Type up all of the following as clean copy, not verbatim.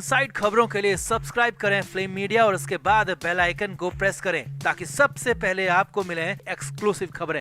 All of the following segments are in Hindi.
साइड खबरों के लिए सब्सक्राइब करें फ्लेम मीडिया और उसके बाद बेल आइकन को प्रेस करें ताकि सबसे पहले आपको मिले एक्सक्लूसिव खबरें।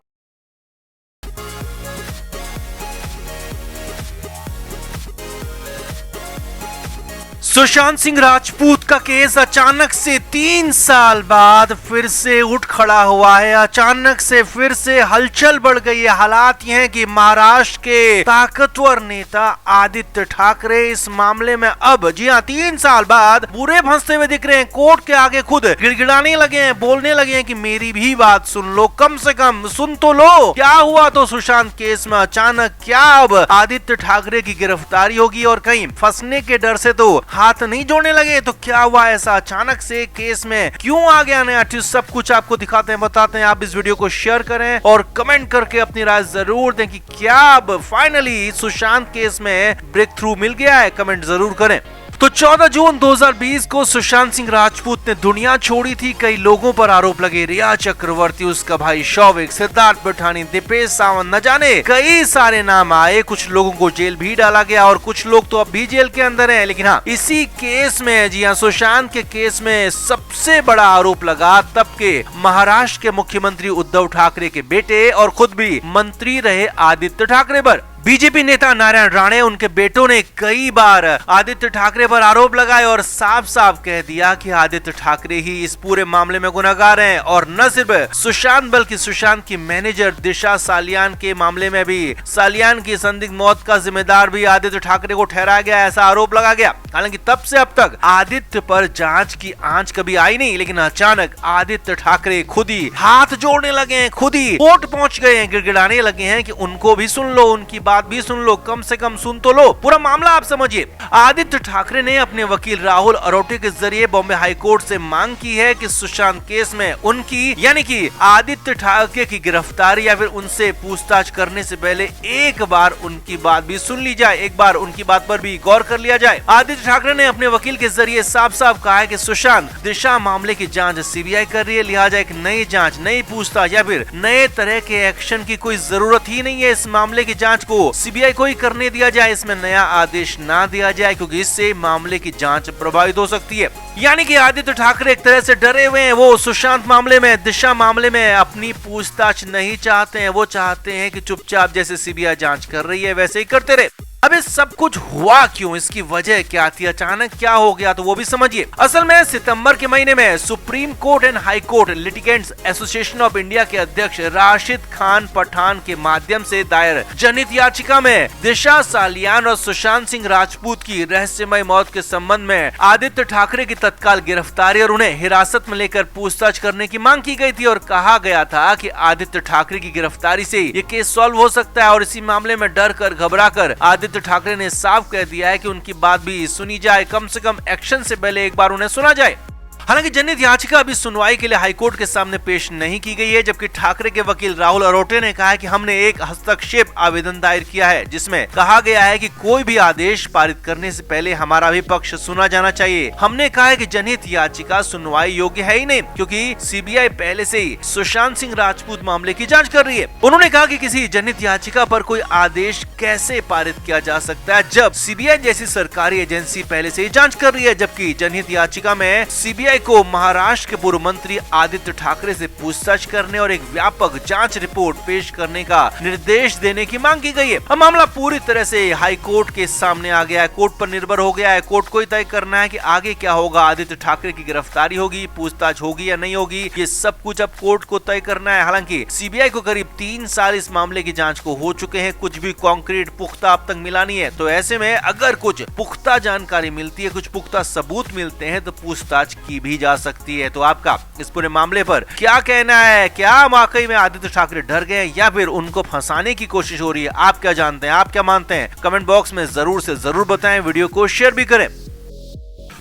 सुशांत सिंह राजपूत का केस अचानक से 3 साल बाद फिर से उठ खड़ा हुआ है। अचानक से फिर से हलचल बढ़ गई है। हालात ये हैं कि महाराष्ट्र के ताकतवर नेता आदित्य ठाकरे इस मामले में अब जी हाँ 3 साल बाद बुरे फंसते हुए दिख रहे हैं। कोर्ट के आगे खुद गिड़गिड़ाने लगे हैं, बोलने लगे हैं कि मेरी भी बात सुन लो, कम से कम सुन तो लो। क्या हुआ तो सुशांत केस में अचानक क्या अब आदित्य ठाकरे की गिरफ्तारी होगी और कहीं फंसने के डर से तो हाथ नहीं जोड़ने लगे। तो क्या हुआ ऐसा अचानक से केस में, क्यों आ गया नया ट्विस्ट, सब कुछ आपको दिखाते हैं, बताते हैं। आप इस वीडियो को शेयर करें और कमेंट करके अपनी राय जरूर दें कि क्या अब फाइनली सुशांत केस में ब्रेक थ्रू मिल गया है। कमेंट जरूर करें। तो 14 जून 2020 को सुशांत सिंह राजपूत ने दुनिया छोड़ी थी। कई लोगों पर आरोप लगे, रिया चक्रवर्ती, उसका भाई शौविक, सिद्धार्थ पिठानी, दीपेश सावंत, न जाने कई सारे नाम आए। कुछ लोगों को जेल भी डाला गया और कुछ लोग तो अब भी जेल के अंदर हैं। लेकिन हाँ, इसी केस में, जी हाँ, सुशांत के केस में सबसे बड़ा आरोप लगा तब के महाराष्ट्र के मुख्यमंत्री उद्धव ठाकरे के बेटे और खुद भी मंत्री रहे आदित्य ठाकरे पर। बीजेपी नेता नारायण राणे, उनके बेटों ने कई बार आदित्य ठाकरे पर आरोप लगाए और साफ साफ कह दिया कि आदित्य ठाकरे ही इस पूरे मामले में गुनहगार हैं। और न सिर्फ सुशांत बल्कि सुशांत की मैनेजर दिशा सालियान के मामले में भी सालियान की संदिग्ध मौत का जिम्मेदार भी आदित्य ठाकरे को ठहराया गया, ऐसा आरोप लगा गया। हालांकि तब से अब तक आदित्य पर जांच की आंच कभी आई नहीं, लेकिन अचानक आदित्य ठाकरे खुद ही हाथ जोड़ने लगे हैं, खुद ही कोर्ट पहुंच गए हैं, गिड़गिड़ाने लगे हैं कि उनको भी सुन लो, उनकी बात भी सुन लो, कम से कम सुन तो लो। पूरा मामला आप समझिए। आदित्य ठाकरे ने अपने वकील राहुल अरोटे के जरिए बॉम्बे हाई कोर्ट से मांग की है कि सुशांत केस में उनकी यानी कि आदित्य ठाकरे की गिरफ्तारी या फिर उनसे पूछताछ करने से पहले एक बार उनकी बात भी सुन ली जाए, एक बार उनकी बात पर भी गौर कर लिया जाए। आदित्य ठाकरे ने अपने वकील के जरिए साफ साफ कहा है कि सुशांत दिशा मामले की जांच सीबीआई कर रही है, लिहाजा एक नई जांच, नई पूछताछ या फिर नए तरह के एक्शन की कोई जरूरत ही नहीं है। इस मामले की जांच को सीबीआई को ही करने दिया जाए, इसमें नया आदेश ना दिया जाए, क्योंकि इससे मामले की जांच प्रभावित हो सकती है। यानी कि आदित्य ठाकरे एक तरह से डरे हुए हैं। वो सुशांत मामले में, दिशा मामले में अपनी पूछताछ नहीं चाहते हैं। वो चाहते हैं कि चुपचाप जैसे सीबीआई जांच कर रही है वैसे ही करते रहे। अब ये सब कुछ हुआ क्यों, इसकी वजह क्या थी, अचानक क्या हो गया, तो वो भी समझिए। असल में सितंबर के महीने में supreme court and high court litigants association of India के अध्यक्ष राशिद खान पठान के माध्यम से दायर जनहित याचिका में दिशा सालियान और सुशांत सिंह राजपूत की रहस्यमय मौत के संबंध में आदित्य ठाकरे की तत्काल गिरफ्तारी और उन्हें हिरासत में लेकर पूछताछ करने की मांग की गई थी। और कहा गया था कि आदित्य ठाकरे की गिरफ्तारी से ये केस सॉल्व हो सकता है। और इसी मामले में डर कर, घबरा कर आदित्य ठाकरे ने साफ कह दिया है कि उनकी बात भी सुनी जाए, कम से कम एक्शन से पहले एक बार उन्हें सुना जाए। हालांकि जनहित याचिका अभी सुनवाई के लिए हाईकोर्ट के सामने पेश नहीं की गई है, जबकि ठाकरे के वकील राहुल अरोटे ने कहा है कि हमने एक हस्तक्षेप आवेदन दायर किया है जिसमें कहा गया है कि कोई भी आदेश पारित करने से पहले हमारा भी पक्ष सुना जाना चाहिए। हमने कहा है कि जनहित याचिका सुनवाई योग्य है ही नहीं, क्योंकि सीबीआई पहले से ही सुशांत सिंह राजपूत मामले की जांच कर रही है। उन्होंने कहा कि किसी जनहित याचिका पर कोई आदेश कैसे पारित किया जा सकता है जब सीबीआई जैसी सरकारी एजेंसी पहले से ही जांच कर रही है, जबकि जनहित याचिका में सीबीआई को महाराष्ट्र के पूर्व मंत्री आदित्य ठाकरे से पूछताछ करने और एक व्यापक जांच रिपोर्ट पेश करने का निर्देश देने की मांग की गई है। अब मामला पूरी तरह से हाई कोर्ट के सामने आ गया है, कोर्ट पर निर्भर हो गया है। कोर्ट को ही तय करना है कि आगे क्या होगा, आदित्य ठाकरे की गिरफ्तारी होगी, पूछताछ होगी या नहीं होगी, ये सब कुछ अब कोर्ट को तय करना है। हालांकि सीबीआई को करीब 3 साल इस मामले की जांच को हो चुके हैं, कुछ भी कॉन्क्रीट पुख्ता अब तक मिला नहीं है। तो ऐसे में अगर कुछ पुख्ता जानकारी मिलती है, कुछ पुख्ता सबूत मिलते हैं, तो पूछताछ की भी जा सकती है। तो आपका इस पूरे मामले पर क्या कहना है? क्या वाकई में आदित्य ठाकरे डर गए या फिर उनको फंसाने की कोशिश हो रही है? आप क्या जानते हैं, आप क्या मानते हैं? कमेंट बॉक्स में जरूर से जरूर बताएं, वीडियो को शेयर भी करें।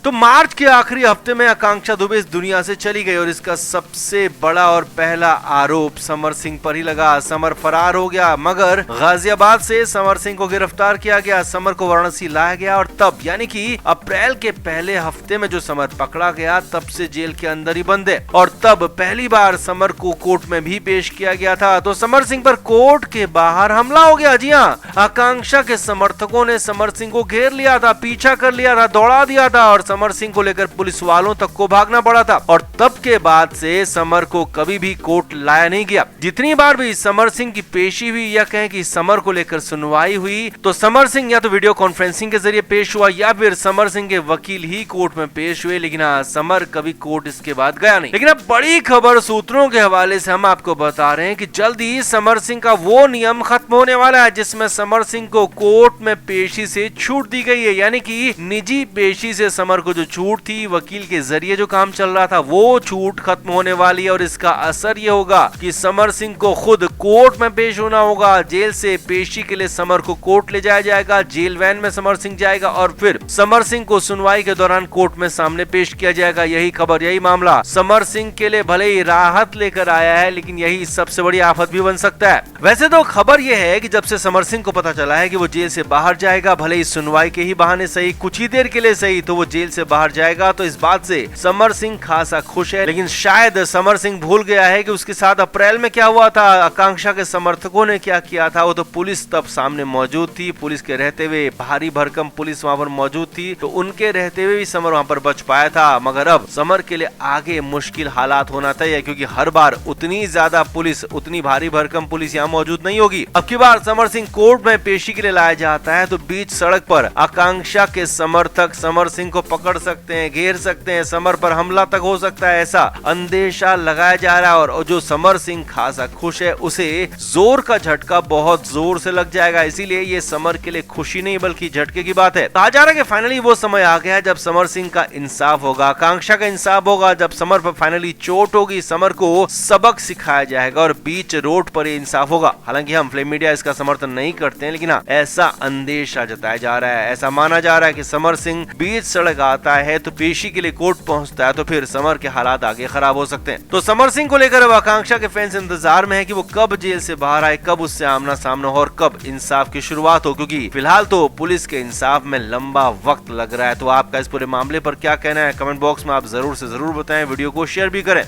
तो मार्च के आखिरी हफ्ते में आकांक्षा दुबे इस दुनिया से चली गई और इसका सबसे बड़ा और पहला आरोप समर सिंह पर ही लगा। समर फरार हो गया, मगर गाजियाबाद से समर सिंह को गिरफ्तार किया गया, समर को वाराणसी लाया गया और तब यानी कि अप्रैल के पहले हफ्ते में जो समर पकड़ा गया तब से जेल के अंदर ही बंद है और तब पहली बार समर को कोर्ट में भी पेश किया गया था। तो समर सिंह पर कोर्ट के बाहर हमला हो गया। जी हाँ, आकांक्षा के समर्थकों ने समर सिंह को घेर लिया था, पीछा कर लिया था, दौड़ा दिया था और समर सिंह को लेकर पुलिस वालों तक को भागना पड़ा था और तब के बाद से समर को कभी भी कोर्ट लाया नहीं गया। जितनी बार भी समर सिंह की पेशी हुई या कहें कि समर को लेकर सुनवाई हुई तो समर सिंह या तो वीडियो कॉन्फ्रेंसिंग के जरिए पेश हुआ या फिर समर सिंह के वकील ही कोर्ट में पेश हुए, लेकिन समर कभी कोर्ट इसके बाद गया नहीं। लेकिन अब बड़ी खबर सूत्रों के हवाले से हम आपको बता रहे हैं कि जल्द ही समर सिंह का वो नियम खत्म होने वाला है जिसमें समर सिंह को कोर्ट में पेशी से छूट दी गई है, यानी कि निजी पेशी से समर को जो छूट थी, वकील के जरिए जो काम चल रहा था वो छूट खत्म होने वाली है और इसका असर ये होगा कि समर सिंह को खुद कोर्ट में पेश होना होगा। जेल से पेशी के लिए समर को कोर्ट ले जाया जाएगा, जेल वैन में समर सिंह जाएगा और फिर समर सिंह को सुनवाई के दौरान कोर्ट में सामने पेश किया जाएगा। यही खबर, यही मामला समर सिंह के लिए भले ही राहत लेकर आया है, लेकिन यही सबसे बड़ी आफत भी बन सकता है। वैसे तो खबर यह है कि जब से समर सिंह को पता चला है कि वो जेल से बाहर जाएगा, भले ही सुनवाई के ही बहाने सही, कुछ ही देर के लिए सही, तो वो जेल से बाहर जाएगा, तो इस बात से समर सिंह खासा खुश है। लेकिन शायद समर सिंह भूल गया है कि उसके साथ अप्रैल में क्या हुआ था, आकांक्षा के समर्थकों ने क्या किया था। वो तो पुलिस तब सामने मौजूद थी, पुलिस के रहते हुए भारी भरकम पुलिस वहां पर मौजूद थी, तो उनके रहते हुए भी समर वहां पर बच पाया था। मगर अब समर के लिए आगे मुश्किल हालात होना तय है, क्योंकि हर बार उतनी ज्यादा पुलिस, उतनी भारी भरकम पुलिस यहाँ मौजूद नहीं होगी। अब की बार समर सिंह कोर्ट में पेशी के लिए लाया जाता है तो बीच सड़क पर आकांक्षा के समर्थक समर सिंह को पकड़ सकते हैं, घेर सकते हैं, समर पर हमला तक हो सकता है, ऐसा अंदेशा लगाया जा रहा है। और जो समर सिंह खासा खुश है उसे जोर का झटका बहुत जोर से लग जाएगा, इसीलिए ये समर के लिए खुशी नहीं बल्कि झटके की बात है। कहा जा रहा है कि फाइनली वो समय आ गया है जब समर सिंह का इंसाफ होगा, आकांक्षा का इंसाफ होगा, जब समर पर फाइनली चोट होगी, समर को सबक सिखाया जाएगा और बीच रोड पर ये इंसाफ होगा। हालांकि हम फ्लेम मीडिया इसका समर्थन नहीं करते हैं, लेकिन ऐसा अंदेशा जताया जा रहा है, ऐसा माना जा रहा है कि समर सिंह बीच सड़क आता है तो पेशी के लिए कोर्ट पहुंचता है तो फिर समर के हालात आगे खराब हो सकते हैं। तो समर सिंह को लेकर अब आकांक्षा के फैंस इंतजार में है कि वो कब जेल से बाहर आए, कब उससे आमना सामना हो और कब इंसाफ की शुरुआत हो, क्योंकि फिलहाल तो पुलिस के इंसाफ में लंबा वक्त लग रहा है। तो आपका इस पूरे मामले पर क्या कहना है, कमेंट बॉक्स में आप जरूर से जरूर बताएं, वीडियो को शेयर भी करें।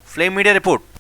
Flame media report.